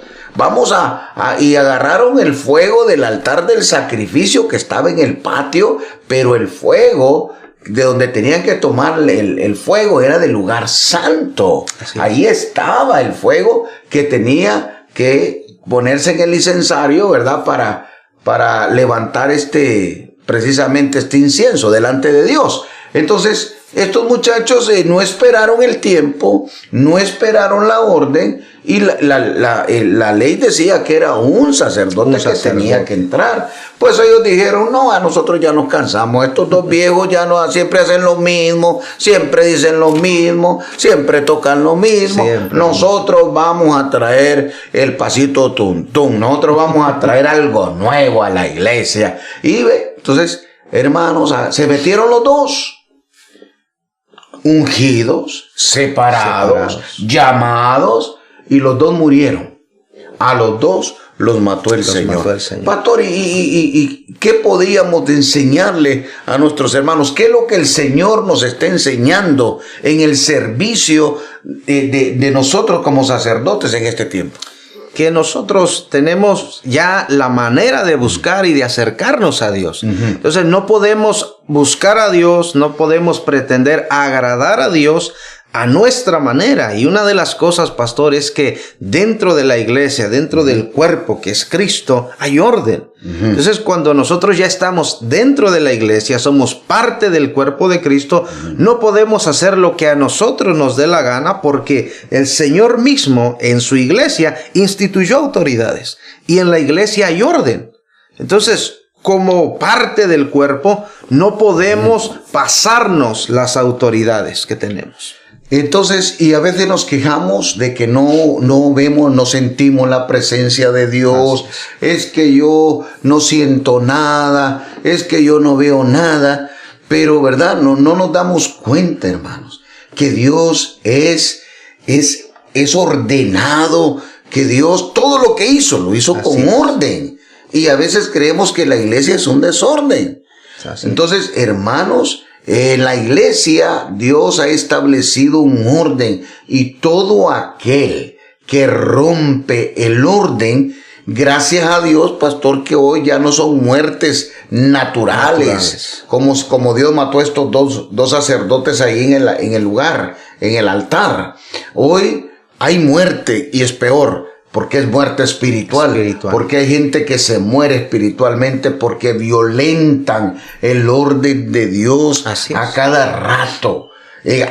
Y agarraron el fuego del altar del sacrificio que estaba en el patio, pero el fuego de donde tenían que tomar el fuego era del lugar santo. Ahí estaba el fuego que tenía que ponerse en el incensario, ¿verdad? Para levantar precisamente este incienso delante de Dios. Entonces, Estos muchachos no esperaron el tiempo, no esperaron la orden, y la ley decía que era un sacerdote que tenía que entrar. Pues ellos dijeron, no, a nosotros ya nos cansamos, estos dos viejos ya no siempre hacen lo mismo, siempre dicen lo mismo, siempre tocan lo mismo. Siempre. Nosotros vamos a traer el pasito tuntún, nosotros vamos a traer algo nuevo a la iglesia. Y ve, entonces, hermanos, se metieron los dos. Ungidos, separados, llamados, y los dos murieron. A los dos los mató el Señor. Pastor, ¿y qué podíamos enseñarle a nuestros hermanos? ¿Qué es lo que el Señor nos está enseñando en el servicio de nosotros como sacerdotes en este tiempo?
Que nosotros tenemos ya la manera de buscar y de acercarnos a Dios. Entonces no podemos buscar a Dios, no podemos pretender agradar a Dios a nuestra manera. Y una de las cosas, pastor, es que dentro de la iglesia, dentro del cuerpo que es Cristo, hay orden. Entonces, cuando nosotros ya estamos dentro de la iglesia, somos parte del cuerpo de Cristo, no podemos hacer lo que a nosotros nos dé la gana, porque el Señor mismo en su iglesia instituyó autoridades y en la iglesia hay orden. Entonces, como parte del cuerpo, no podemos pasarnos las autoridades que tenemos.
Entonces, y a veces nos quejamos de que no vemos, no sentimos la presencia de Dios. Es que yo no siento nada, es que yo no veo nada. Pero, ¿verdad? No nos damos cuenta, hermanos, que Dios es ordenado, que Dios todo lo que hizo, lo hizo con orden. Y a veces creemos que la iglesia es un desorden. Entonces, hermanos, en la iglesia Dios ha establecido un orden, y todo aquel que rompe el orden, gracias a Dios, pastor, que hoy ya no son muertes naturales. Como Dios mató a estos dos sacerdotes ahí en el lugar, en el altar. Hoy hay muerte, y es peor, porque es muerte espiritual. Porque hay gente que se muere espiritualmente porque violentan el orden de Dios a cada rato,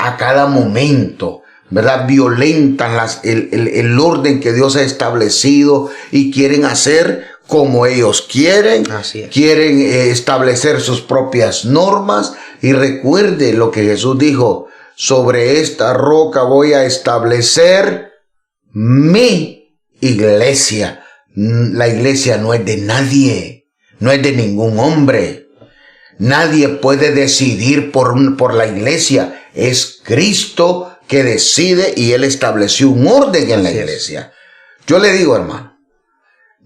a cada momento, ¿verdad? Violentan el orden que Dios ha establecido y quieren hacer como ellos quieren. Quieren establecer sus propias normas. Y recuerde lo que Jesús dijo: sobre esta roca voy a establecer mi iglesia. La iglesia no es de nadie, no es de ningún hombre. Nadie puede decidir por la iglesia. Es Cristo que decide, y Él estableció un orden en la iglesia. Yo le digo, hermano,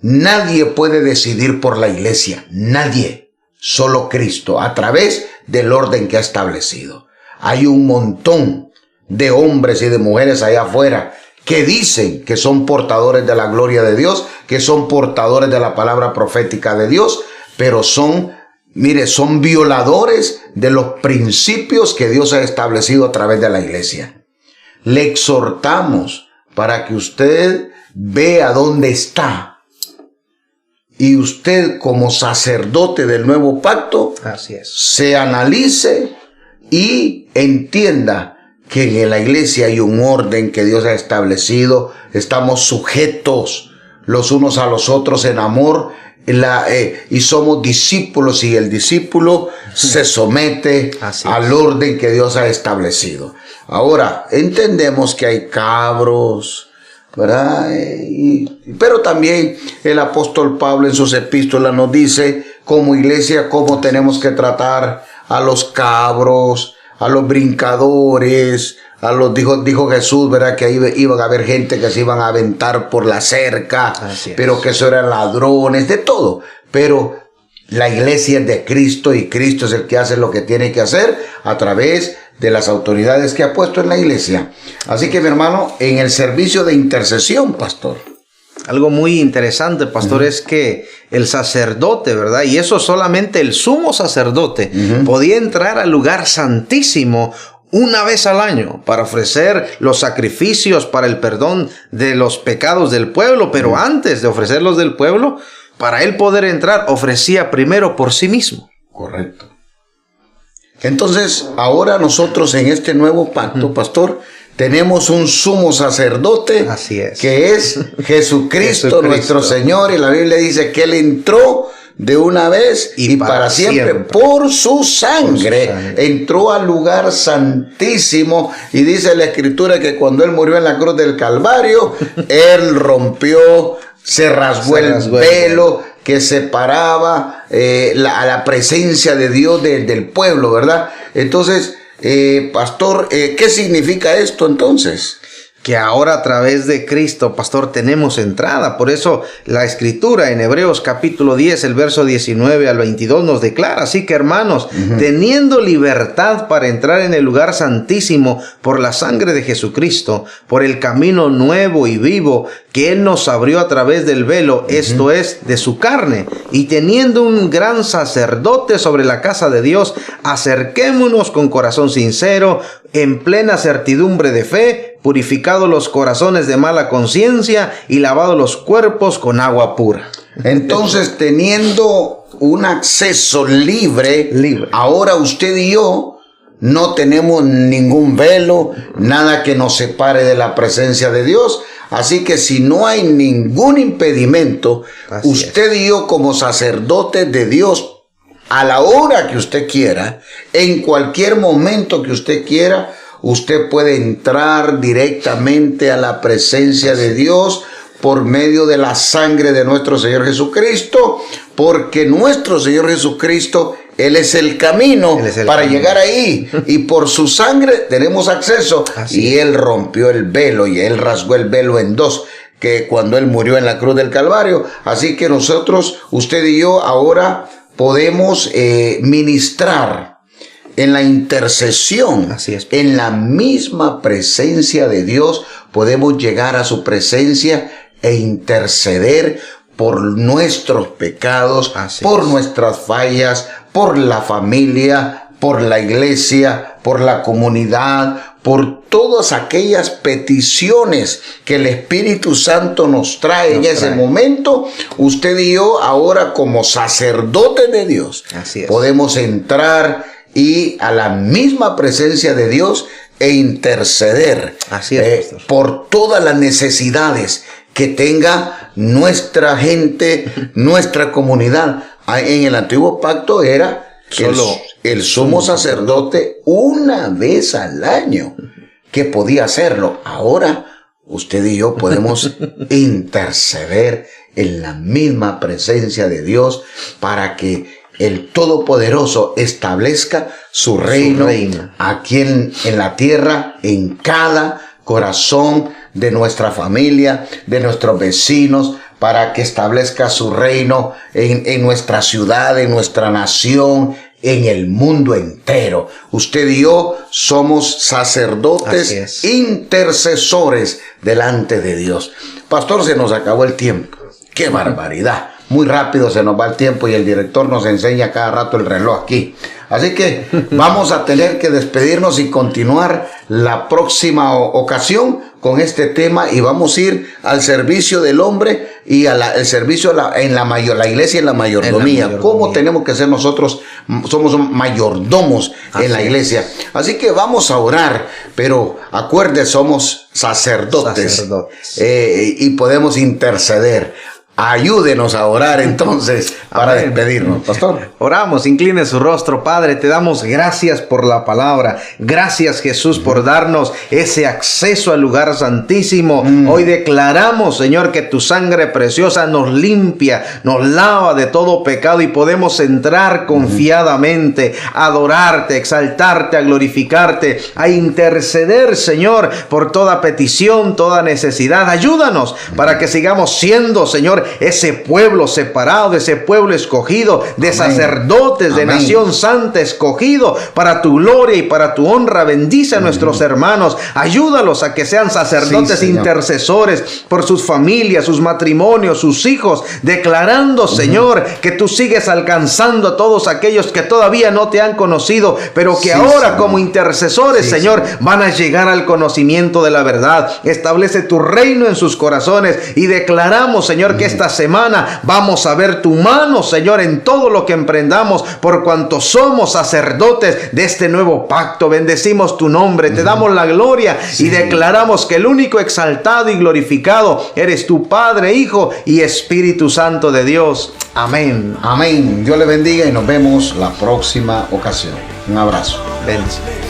nadie puede decidir por la iglesia, nadie, solo Cristo, a través del orden que ha establecido. Hay un montón de hombres y de mujeres allá afuera que dicen que son portadores de la gloria de Dios, que son portadores de la palabra profética de Dios, pero son violadores de los principios que Dios ha establecido a través de la iglesia. Le exhortamos para que usted vea dónde está, y usted, como sacerdote del nuevo pacto, se analice y entienda que en la iglesia hay un orden que Dios ha establecido. Estamos sujetos los unos a los otros en amor, y somos discípulos, y el discípulo se somete al orden que Dios ha establecido. Ahora, entendemos que hay cabros, ¿verdad? Pero también el apóstol Pablo en sus epístolas nos dice, como iglesia, cómo tenemos que tratar a los cabros, a los brincadores, dijo Jesús, ¿verdad? Que ahí iban a haber gente que se iban a aventar por la cerca, pero que eso eran ladrones, de todo. Pero la iglesia es de Cristo, y Cristo es el que hace lo que tiene que hacer a través de las autoridades que ha puesto en la iglesia. Así que, mi hermano, en el servicio de intercesión, pastor,
algo muy interesante, pastor, es que el sacerdote, ¿verdad? Y eso solamente el sumo sacerdote podía entrar al lugar santísimo una vez al año para ofrecer los sacrificios para el perdón de los pecados del pueblo. Pero antes de ofrecerlos del pueblo, para él poder entrar, ofrecía primero por sí mismo.
Correcto. Entonces, ahora nosotros en este nuevo pacto, pastor, tenemos un sumo sacerdote.
Así es.
Que es Jesucristo nuestro Señor. Y la Biblia dice que Él entró de una vez y para siempre por su sangre. Entró al lugar santísimo. Y dice la Escritura que cuando Él murió en la cruz del Calvario, Él rompió, se rasgó el velo que separaba a la presencia de Dios del pueblo, ¿verdad? Entonces, pastor, ¿qué significa esto entonces?
Que ahora a través de Cristo, pastor, tenemos entrada. Por eso la Escritura en Hebreos capítulo 10, el verso 19 al 22 nos declara. Así que, hermanos, teniendo libertad para entrar en el lugar santísimo por la sangre de Jesucristo, por el camino nuevo y vivo que Él nos abrió a través del velo, esto es, de su carne, y teniendo un gran sacerdote sobre la casa de Dios, acerquémonos con corazón sincero, en plena certidumbre de fe, purificados los corazones de mala conciencia y lavados los cuerpos con agua pura.
Entonces, teniendo un acceso libre, ahora usted y yo no tenemos ningún velo, nada que nos separe de la presencia de Dios. Así que si no hay ningún impedimento, usted y yo como sacerdotes de Dios, a la hora que usted quiera, en cualquier momento que usted quiera, usted puede entrar directamente a la presencia de Dios por medio de la sangre de nuestro Señor Jesucristo, porque nuestro Señor Jesucristo, Él es el camino para llegar ahí, y por su sangre tenemos acceso. Y Él rompió el velo y Él rasgó el velo en dos, que cuando Él murió en la cruz del Calvario. Así que nosotros, usted y yo, ahora podemos ministrar en la intercesión. Así es. En la misma presencia de Dios podemos llegar a su presencia e interceder por nuestros pecados, por nuestras fallas, por la familia, por la iglesia, por la comunidad, por todas aquellas peticiones que el Espíritu Santo nos trae en ese momento. Usted y yo ahora, como sacerdotes de Dios, podemos entrar y a la misma presencia de Dios e interceder por todas las necesidades que tenga nuestra gente, nuestra comunidad. En el antiguo pacto era el sumo sacerdote una vez al año que podía hacerlo. Ahora usted y yo podemos interceder en la misma presencia de Dios para que el Todopoderoso establezca su reino aquí en la tierra, en cada corazón de nuestra familia, de nuestros vecinos, para que establezca su reino en nuestra ciudad, en nuestra nación, en el mundo entero. Usted y yo somos sacerdotes intercesores delante de Dios. Pastor, se nos acabó el tiempo. ¡Qué barbaridad! Muy rápido se nos va el tiempo y el director nos enseña cada rato el reloj aquí. Así que vamos a tener que despedirnos y continuar la próxima ocasión con este tema, y vamos a ir al servicio del hombre y el servicio en la iglesia, en la mayordomía. ¿Cómo tenemos que ser nosotros? Somos mayordomos en la iglesia. Así que vamos a orar, pero acuerde, somos sacerdotes. Y podemos interceder. Ayúdenos a orar entonces para despedirnos, pastor.
Oramos, incline su rostro. Padre, te damos gracias por la palabra. Gracias, Jesús, por darnos ese acceso al lugar santísimo. Hoy declaramos, Señor, que tu sangre preciosa nos limpia, nos lava de todo pecado, y podemos entrar confiadamente, a adorarte, a exaltarte, a glorificarte, a interceder, Señor, por toda petición, toda necesidad. Ayúdanos para que sigamos siendo, Señor, ese pueblo separado, ese pueblo escogido, de sacerdotes, de nación santa, escogido para tu gloria y para tu honra. Bendice a nuestros hermanos, ayúdalos a que sean sacerdotes intercesores por sus familias, sus matrimonios, sus hijos, declarando, Señor, que tú sigues alcanzando a todos aquellos que todavía no te han conocido, pero que ahora como intercesores, Señor, van a llegar al conocimiento de la verdad. Establece tu reino en sus corazones, y declaramos, Señor, que esta semana vamos a ver tu mano, Señor, en todo lo que emprendamos, por cuanto somos sacerdotes de este nuevo pacto. Bendecimos tu nombre, te damos la gloria y declaramos que el único exaltado y glorificado eres tu Padre, Hijo y Espíritu Santo de Dios. Amén.
Amén. Dios le bendiga y nos vemos la próxima ocasión. Un abrazo.
Bendiciones.